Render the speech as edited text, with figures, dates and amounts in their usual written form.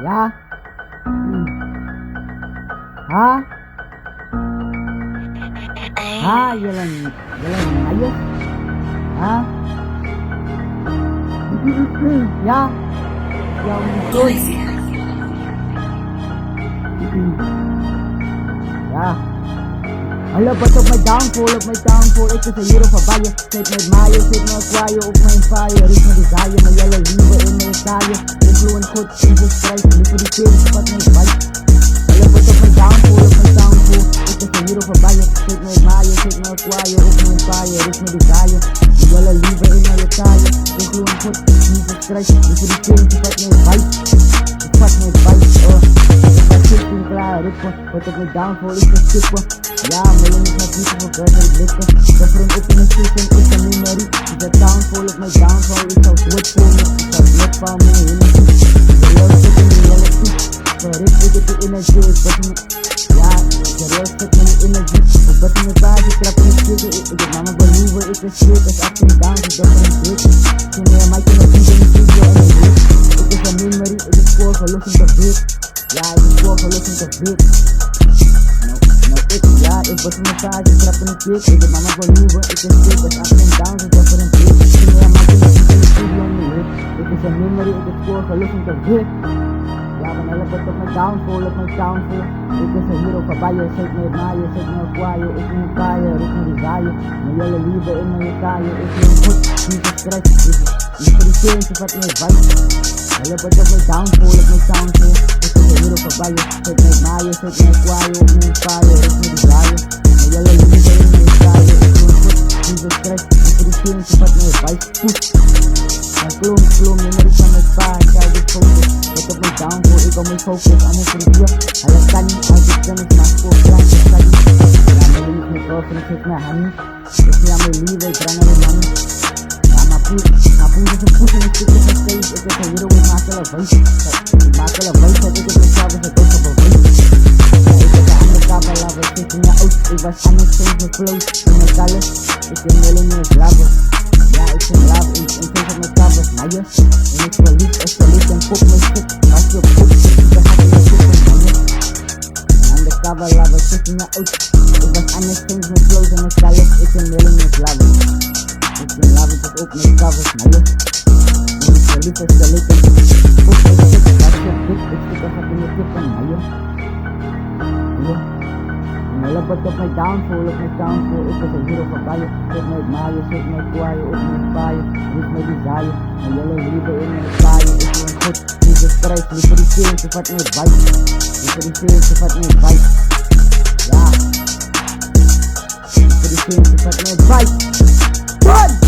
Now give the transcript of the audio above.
Ja? Ha? Ha? Jalan ayo. Ha? Ya? Ya ampun. Ja. Alle wat op mijn downfall, ik is een hero van Baye. Zit met maaien, zit met kwaaien, op mijn fire. Riech me desire, mijn jelle lieve in mijn taaien. Influent goed, in de strijd, liever die pillen, wat mijn vibe. Alle wat op mijn downfall, ik is een hero van Baye. Zit met maaien, zit met kwaaien, op mijn fire. Riech me desire, mijn jelle lieve in mijn taaien. Influent goed, in de strijd, liever die pillen, wat mijn vibe. Wat mijn vibe, wat op mijn downfall, ik is skippen. Ja, mijn is naar diepe voor buiten blikken. De front op in de season is een memory. De downfall op mijn downfall, ik zou het voor me. Ik zou het van me in de seat. De real shit in de reality. Verricht ik het de energy, ik bet me. Ja, de real shit in de energy. Ik bet me baas, ik trap in de shit. Ik heb mama believer, ik is shit. Ik up and down, ik ben voor een break. Toen meer mic in de beat in de studio en de week. Ik is een memory, ik is score voor looking to beat. Ja, ik is score voor looking to beat. Ja, ik was in de taart, ik trap in de kick. Ik heb mama believer, ik is shit. Ik up and down, ik ben voor een break. Toen meer mic in de beat in de studio en de week. Ik is een memory, ik is score voor looking to beat. Ja, van hele wat op mijn downfall, op mijn downfall. Ik is een hero van Baye, zit met maaien, zit met kwaaien, ik moet kaaien, ik moet die zaaien. Mijn jelle lieve in mijn kaaien, ik ben goed, niet gestrekt. Ik veriteer je wat meer vibe. Hele wat op mijn downfall, op mijn downfall. Ik is een hero van Baye, zit met maaien, zit met kwaaien, ik moet kaaien, ik moet die zaaien. Mijn jelle lieve in mijn kaaien, ik ben goed, niet gestrekt. Ik veriteer je wat meer vibe. En kloom, memories van mijn spa, ik hou dit focus. Ik heb mijn downfall, ik hou mijn focus, allemaal voor de vlug. Hij is kan niet, uit de kennis, maar voor klein te study. Ja, mijn lief, mijn girlfriend, ik zit met honey. Ik zie aan mijn liefde, ik breng er in money. Ja, maar poes is een poes en ik zit in mijn stage. Ik heb een hero, ik maak alle wijs. Ik maak alle wijs, ik heb mezelf eens een dood op een wijs. Ik heb een undercover lover, ik zit in je oud. Ik was aan het steeds met flows, in mijn kallen. Ik ben millionaires lover. Ja, ik ben love, ik vind op mijn covers, maar je. En ik verliefd, escalate en pop mijn shit. Als je op pop zit, dan gaat in je shit en man je. En undercover lover, zit in je oud. Ik was aan het steeds met flows en mijn kallen. Ik ben millionaires lover. Ik ben love, ik ook mijn covers, maar je. En ik verliefd, escalate en pop mijn shit. Als je op pop zit, dan gaat in je shit en man je. Hele wat op mijn downfall, ik is een hero van Baye. Zit met maaien, zit met kwaaien, op mijn paaien. Riech me die zaaien, mijn jelle lieve in mijn kaaien. Ik ben goed, niet de strijd, liever die feelings, wat meer vibe. Liever die feelings, wat meer vibe. Ja, liever die feelings, wat meer vibe. Good!